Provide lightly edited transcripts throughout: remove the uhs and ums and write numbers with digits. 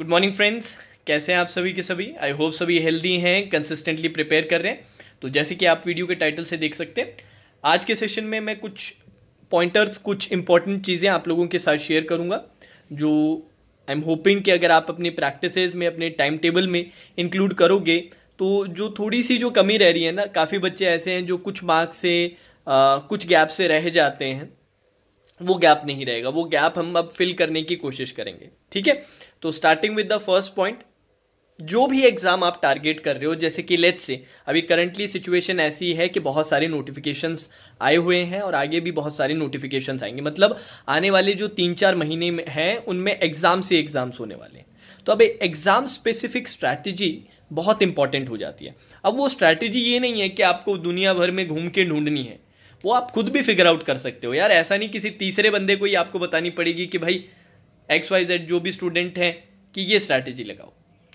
Good morning friends, कैसे हैं आप सभी के सभी। आई होप सभी हेल्दी हैं, कंसिस्टेंटली प्रिपेयर कर रहे हैं। तो जैसे कि आप वीडियो के टाइटल से देख सकते हैं, आज के सेशन में मैं कुछ पॉइंटर्स, कुछ इंपॉर्टेंट चीज़ें आप लोगों के साथ शेयर करूंगा, जो आई एम होपिंग कि अगर आप अपनी प्रैक्टिसेस में, अपने टाइम टेबल में इंक्लूड करोगे तो जो थोड़ी सी जो कमी रह रही है ना, काफ़ी बच्चे ऐसे हैं जो कुछ मार्क्स से कुछ गैप से रह जाते हैं, वो गैप नहीं रहेगा। वो गैप हम अब फिल करने की कोशिश करेंगे। ठीक है, तो starting with the first point, जो भी एग्जाम आप टारगेट कर रहे हो, जैसे कि लेट्स से अभी करंटली सिचुएशन ऐसी है कि बहुत सारे नोटिफिकेशंस आए हुए हैं और आगे भी बहुत सारे नोटिफिकेशंस आएंगे। मतलब आने वाले जो 3-4 महीने में हैं उनमें एग्जाम से एग्जाम्स होने वाले हैं। तो अब एग्जाम स्पेसिफिक स्ट्रैटेजी बहुत इंपॉर्टेंट हो जाती है। अब वो स्ट्रैटेजी ये नहीं है कि आपको दुनिया भर में घूम के ढूंढनी है, वो आप खुद भी फिगर आउट कर सकते हो यार। ऐसा नहीं किसी तीसरे बंदे को ही आपको बतानी पड़ेगी कि भाई XYZ जो भी स्टूडेंट हैं कि ये स्ट्रैटेजी लगाओ।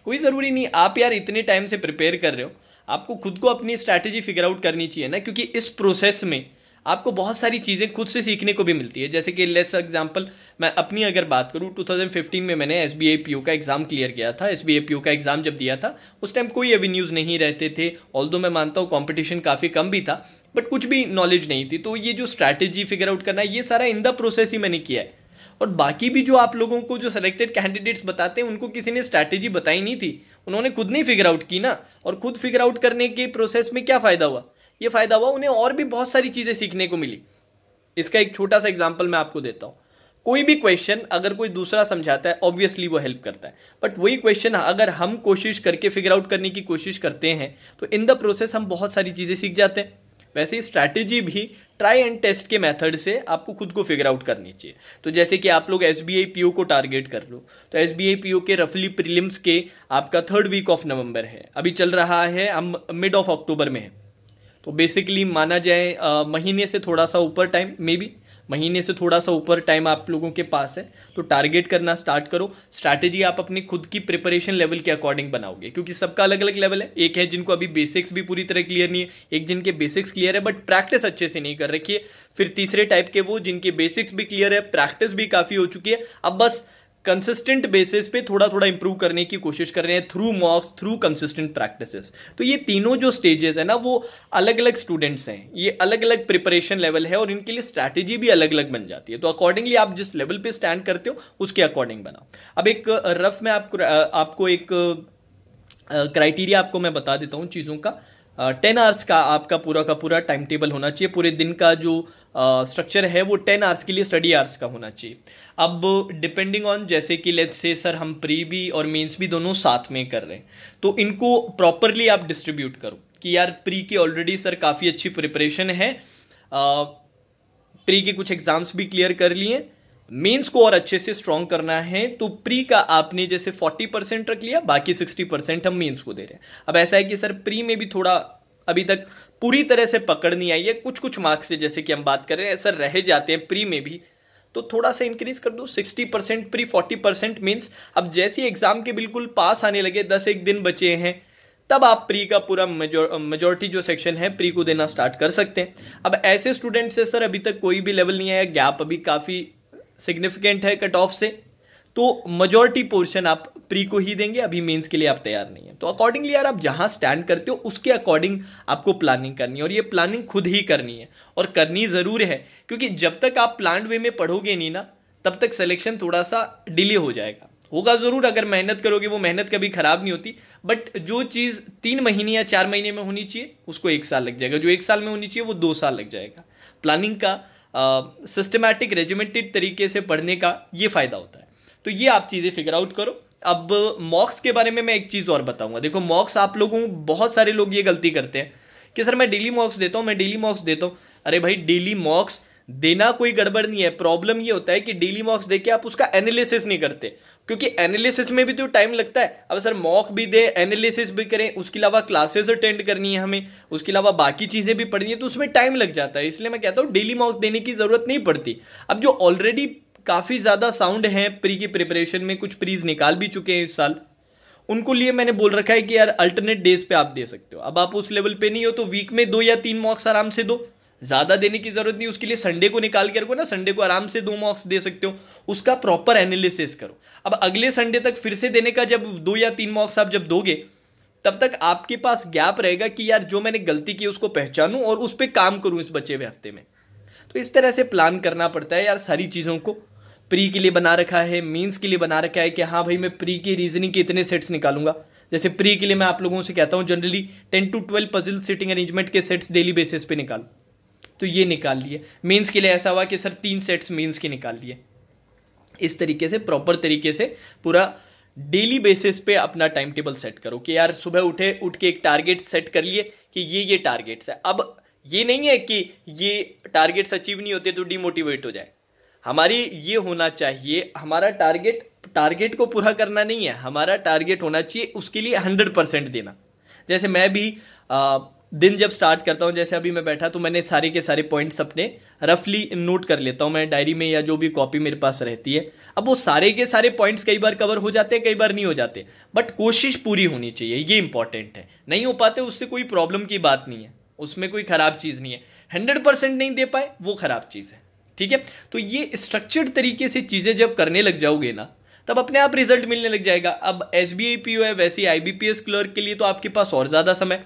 कोई ज़रूरी नहीं। आप यार इतने टाइम से प्रिपेयर कर रहे हो, आपको खुद को अपनी स्ट्रैटेजी फिगर आउट करनी चाहिए ना, क्योंकि इस प्रोसेस में आपको बहुत सारी चीज़ें खुद से सीखने को भी मिलती है। जैसे कि लेट्स एग्जांपल मैं अपनी अगर बात करूँ, 2015 में मैंने SBI PO का एग्ज़ाम क्लियर किया था। SBI PO का एग्ज़ाम जब दिया था उस टाइम कोई एवेन्यूज़ नहीं रहते थे, ऑल्दो मैं मानता हूँ कॉम्पिटिशन काफ़ी कम भी था, बट कुछ भी नॉलेज नहीं थी। तो ये जो स्ट्रैटेजी फिगर आउट करना है, ये सारा इन द प्रोसेस ही मैंने किया है। और बाकी भी जो आप लोगों को जो सेलेक्टेड कैंडिडेट्स बताते हैं, उनको किसी ने स्ट्रैटेजी बताई नहीं थी, उन्होंने खुद नहीं फिगर आउट की ना। और खुद फिगर आउट करने के प्रोसेस में क्या फ़ायदा हुआ? ये फ़ायदा हुआ उन्हें और भी बहुत सारी चीज़ें सीखने को मिली। इसका एक छोटा सा एग्जाम्पल मैं आपको देता हूँ। कोई भी क्वेश्चन अगर कोई दूसरा समझाता है, ऑब्वियसली वो हेल्प करता है, बट वही क्वेश्चन अगर हम कोशिश करके फिगर आउट करने की कोशिश करते हैं तो इन द प्रोसेस हम बहुत सारी चीज़ें सीख जाते हैं। वैसे ही स्ट्रैटेजी भी ट्राई एंड टेस्ट के मेथड से आपको खुद को फिगर आउट करनी चाहिए। तो जैसे कि आप लोग SBI PO को टारगेट कर लो, तो SBI PO के रफली प्रीलिम्स के आपका 3rd वीक ऑफ नवंबर है, अभी चल रहा है, हम मिड ऑफ अक्टूबर में है। तो बेसिकली माना जाए महीने से थोड़ा सा ऊपर टाइम, मे बी महीने से थोड़ा सा ऊपर टाइम आप लोगों के पास है। तो टारगेट करना स्टार्ट करो। स्ट्रैटेजी आप अपनी खुद की प्रिपरेशन लेवल के अकॉर्डिंग बनाओगे, क्योंकि सबका अलग अलग लेवल है। एक है जिनको अभी बेसिक्स भी पूरी तरह क्लियर नहीं है, एक जिनके बेसिक्स क्लियर है बट प्रैक्टिस अच्छे से नहीं कर रखी है, फिर तीसरे टाइप के वो जिनके बेसिक्स भी क्लियर है, प्रैक्टिस भी काफ़ी हो चुकी है, अब बस कंसिस्टेंट बेसिस पे थोड़ा थोड़ा इंप्रूव करने की कोशिश कर रहे हैं थ्रू मॉक्स, थ्रू कंसिस्टेंट प्रैक्टिसेस। तो ये तीनों जो स्टेजेस है ना, वो अलग अलग स्टूडेंट्स हैं, ये अलग अलग प्रिपरेशन लेवल है और इनके लिए स्ट्रैटेजी भी अलग अलग बन जाती है। तो अकॉर्डिंगली आप जिस लेवल पे स्टैंड करते हो उसके अकॉर्डिंग बनाओ। अब एक रफ में आपको एक क्राइटेरिया आपको मैं बता देता हूँ चीज़ों का। 10 आवर्स का आपका पूरा का पूरा टाइम टेबल होना चाहिए। पूरे दिन का जो स्ट्रक्चर है वो 10 आवर्स के लिए स्टडी आवर्स का होना चाहिए। अब डिपेंडिंग ऑन, जैसे कि लेट्स से सर हम प्री भी और मेंस भी दोनों साथ में कर रहे हैं, तो इनको प्रॉपरली आप डिस्ट्रीब्यूट करो कि यार प्री की ऑलरेडी सर काफ़ी अच्छी प्रिपरेशन है, प्री के कुछ एग्जाम्स भी क्लियर कर लिए, मेंस को और अच्छे से स्ट्रॉन्ग करना है, तो प्री का आपने जैसे 40% रख लिया, बाकी 60% हम मेंस को दे रहे हैं। अब ऐसा है कि सर प्री में भी थोड़ा अभी तक पूरी तरह से पकड़ नहीं आई है, कुछ कुछ मार्क्स से जैसे कि हम बात कर रहे हैं सर रह जाते हैं प्री में भी, तो थोड़ा सा इंक्रीज कर दो, 60% प्री, 40% मेंस। अब जैसे एग्जाम के बिल्कुल पास आने लगे, 10 दिन बचे हैं, तब आप प्री का पूरा मेजॉरिटी जो सेक्शन है प्री को देना स्टार्ट कर सकते हैं। अब ऐसे स्टूडेंट से सर अभी तक कोई भी लेवल नहीं आया, गैप अभी काफ़ी सिग्निफिकेंट है कट ऑफ से, तो मेजॉरिटी पोर्शन आप प्री को ही देंगे, अभी मेंस के लिए आप तैयार नहीं है। तो अकॉर्डिंगली यार आप जहां स्टैंड करते हो उसके अकॉर्डिंग आपको प्लानिंग करनी है, और ये प्लानिंग खुद ही करनी है और करनी ज़रूर है, क्योंकि जब तक आप प्लान्ड वे में पढ़ोगे नहीं ना, तब तक सिलेक्शन थोड़ा सा डिले हो जाएगा। होगा ज़रूर, अगर मेहनत करोगे वो मेहनत कभी ख़राब नहीं होती, बट जो चीज़ 3 महीने या 4 महीने में होनी चाहिए उसको 1 साल लग जाएगा, जो 1 साल में होनी चाहिए वो 2 साल लग जाएगा। प्लानिंग का सिस्टमैटिक रेजिमेंटेड तरीके से पढ़ने का ये फ़ायदा होता है। तो ये आप चीज़ें फिगर आउट करो। अब मॉक्स के बारे में मैं एक चीज़ और बताऊंगा। देखो मॉक्स आप लोगों, बहुत सारे लोग ये गलती करते हैं कि सर मैं डेली मॉक्स देता हूँ, मैं डेली मॉक्स देता हूँ। अरे भाई डेली मॉक्स देना कोई गड़बड़ नहीं है, प्रॉब्लम ये होता है कि डेली मॉक्स देके आप उसका एनालिसिस नहीं करते, क्योंकि एनालिसिस में भी तो टाइम लगता है। अब सर मॉक भी दे, एनालिसिस भी करें, उसके अलावा क्लासेस अटेंड करनी है हमें, उसके अलावा बाकी चीज़ें भी पढ़नी है, तो उसमें टाइम लग जाता है। इसलिए मैं कहता हूँ डेली मॉक देने की ज़रूरत नहीं पड़ती। अब जो ऑलरेडी काफ़ी ज़्यादा साउंड हैं प्री की प्रिपरेशन में, कुछ प्रीज निकाल भी चुके हैं इस साल, उनको लिए मैंने बोल रखा है कि यार अल्टरनेट डेज पे आप दे सकते हो। अब आप उस लेवल पे नहीं हो तो वीक में 2 या 3 मॉक्स आराम से दो, ज़्यादा देने की ज़रूरत नहीं, उसके लिए संडे को निकाल के रखो ना, संडे को आराम से 2 मॉक्स दे सकते हो, उसका प्रॉपर एनालिसिस करो। अब अगले संडे तक फिर से देने का, जब 2 या 3 मॉक्स आप जब दोगे तब तक आपके पास गैप रहेगा कि यार जो मैंने गलती की उसको पहचानूं और उस पर काम करूं इस बचे हुए हफ्ते में। तो इस तरह से प्लान करना पड़ता है यार सारी चीज़ों को। प्री के लिए बना रखा है, मेंस के लिए बना रखा है कि हाँ भाई मैं प्री की रीजनिंग के इतने सेट्स निकालूंगा। जैसे प्री के लिए मैं आप लोगों से कहता हूँ generally 10 to 12 puzzle sitting arrangement के सेट्स डेली बेसिस पे निकाल, तो ये निकाल लिए। मेंस के लिए ऐसा हुआ कि सर 3 सेट्स मेंस के निकाल लिए। इस तरीके से प्रॉपर तरीके से पूरा डेली बेसिस पे अपना टाइम टेबल सेट करो कि यार सुबह उठ के एक टारगेट सेट कर लिए कि ये टारगेट्स है। अब ये नहीं है कि ये टारगेट्स अचीव नहीं होते तो डिमोटिवेट हो जाए। हमारी ये होना चाहिए, हमारा टारगेट को पूरा करना नहीं है, हमारा टारगेट होना चाहिए उसके लिए 100% देना। जैसे मैं भी दिन जब स्टार्ट करता हूँ, जैसे अभी मैं बैठा तो मैंने सारे के सारे पॉइंट्स अपने रफली नोट कर लेता हूँ मैं डायरी में या जो भी कॉपी मेरे पास रहती है। अब वो सारे के सारे पॉइंट्स कई बार कवर हो जाते हैं, कई बार नहीं हो जाते, बट कोशिश पूरी होनी चाहिए, ये इंपॉर्टेंट है। नहीं हो पाते उससे कोई प्रॉब्लम की बात नहीं है, उसमें कोई ख़राब चीज़ नहीं है। 100% नहीं दे पाए वो ख़राब चीज़ है, ठीक है। तो ये स्ट्रक्चर्ड तरीके से चीज़ें जब करने लग जाओगे ना तब अपने आप रिजल्ट मिलने लग जाएगा। अब SBI PO है, वैसे ही IBPS क्लर्क के लिए तो आपके पास और ज़्यादा समय,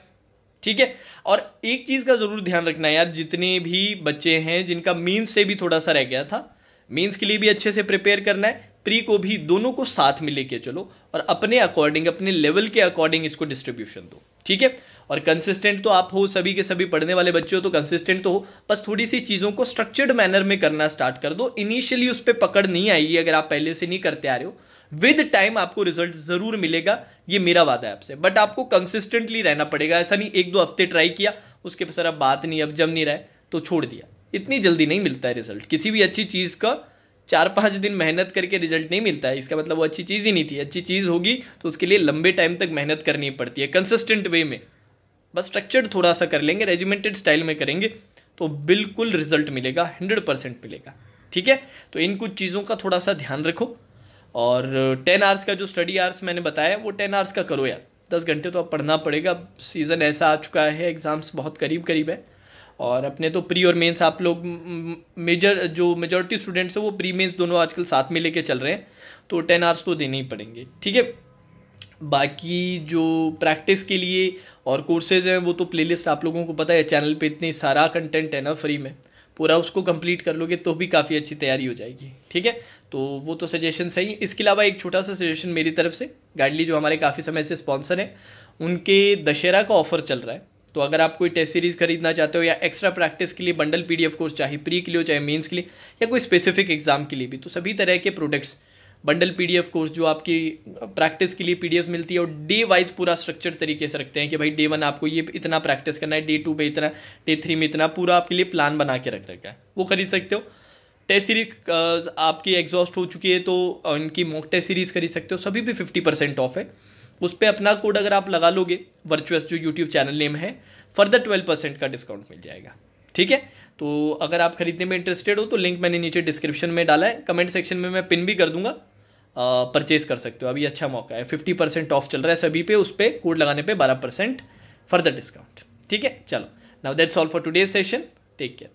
ठीक है। और एक चीज़ का ज़रूर ध्यान रखना है यार, जितने भी बच्चे हैं जिनका मीन्स से भी थोड़ा सा रह गया था, मीन्स के लिए भी अच्छे से प्रिपेयर करना है, प्री को भी, दोनों को साथ में लेके चलो और अपने अकॉर्डिंग, अपने लेवल के अकॉर्डिंग इसको डिस्ट्रीब्यूशन दो, ठीक है। और कंसिस्टेंट तो आप हो, सभी के सभी पढ़ने वाले बच्चे हो तो कंसिस्टेंट तो हो, बस थोड़ी सी चीज़ों को स्ट्रक्चर्ड मैनर में करना स्टार्ट कर दो। इनिशियली उस पर पकड़ नहीं आएगी अगर आप पहले से नहीं करते आ रहे हो, विद टाइम आपको रिजल्ट जरूर मिलेगा, ये मेरा वादा है आपसे। बट आपको कंसिस्टेंटली रहना पड़ेगा, ऐसा नहीं 1-2 हफ्ते ट्राई किया उसके बाद सर अब बात नहीं, अब जम नहीं रहा है तो छोड़ दिया। इतनी जल्दी नहीं मिलता है रिजल्ट, किसी भी अच्छी चीज़ का 4-5 दिन मेहनत करके रिजल्ट नहीं मिलता है, इसका मतलब वो अच्छी चीज़ ही नहीं थी। अच्छी चीज़ होगी तो उसके लिए लंबे टाइम तक मेहनत करनी पड़ती है, कंसिस्टेंट वे में। बस स्ट्रक्चर्ड थोड़ा सा कर लेंगे, रेजिमेंटेड स्टाइल में करेंगे तो बिल्कुल रिजल्ट मिलेगा, 100% मिलेगा, ठीक है। तो इन कुछ चीज़ों का थोड़ा सा ध्यान रखो। और 10 आवर्स का जो स्टडी आवर्स मैंने बताया वो 10 आवर्स का करो यार, 10 घंटे तो अब पढ़ना पड़ेगा। सीज़न ऐसा आ चुका है, एग्ज़ाम्स बहुत करीब है और अपने तो प्री और मेंस आप लोग मेजॉरिटी स्टूडेंट्स हैं वो प्री मेंस दोनों आजकल साथ में लेके चल रहे हैं, तो 10 आवर्स तो देने ही पड़ेंगे, ठीक है। बाकी जो प्रैक्टिस के लिए और कोर्सेज हैं वो तो प्लेलिस्ट आप लोगों को पता है चैनल पे इतनी सारा कंटेंट है ना फ्री में, पूरा उसको कंप्लीट कर लोगे तो भी काफ़ी अच्छी तैयारी हो जाएगी, ठीक है। तो वो तो सजेशन सही है। इसके अलावा एक छोटा सा सजेशन मेरी तरफ से, गाइडली जो हमारे काफ़ी समय से स्पॉन्सर हैं उनके दशहरा का ऑफर चल रहा है, तो अगर आप कोई टेस्ट सीरीज़ खरीदना चाहते हो या एक्स्ट्रा प्रैक्टिस के लिए बंडल PDF कोर्स चाहिए, प्री के लिए हो चाहे मेंस के लिए या कोई स्पेसिफिक एग्जाम के लिए भी, तो सभी तरह के प्रोडक्ट्स बंडल PDF कोर्स जो आपकी प्रैक्टिस के लिए PDFs मिलती है और डे वाइज पूरा स्ट्रक्चर तरीके से रखते हैं कि भाई Day 1 आपको ये इतना प्रैक्टिस करना है, Day 2 पे इतना, Day 3 में इतना, पूरा आपके लिए प्लान बना के रख रखा है, वो खरीद सकते हो। टेस्ट सीरीज आपकी एग्जॉस्ट हो चुकी है तो इनकी मॉक टेस्ट सीरीज़ खरीद सकते हो, सभी पे 50% ऑफ है। उस पर अपना कोड अगर आप लगा लोगे वर्चुअस जो यूट्यूब चैनल नेम है, फर्दर 12% का डिस्काउंट मिल जाएगा, ठीक है। तो अगर आप खरीदने में इंटरेस्टेड हो तो लिंक मैंने नीचे डिस्क्रिप्शन में डाला है, कमेंट सेक्शन में मैं पिन भी कर दूंगा, परचेज कर सकते हो। अभी अच्छा मौका है, 50% ऑफ चल रहा है सभी पे, उस पर कोड लगाने पे 12% फर्दर डिस्काउंट, ठीक है। चलो, now that's all for today's session, take care.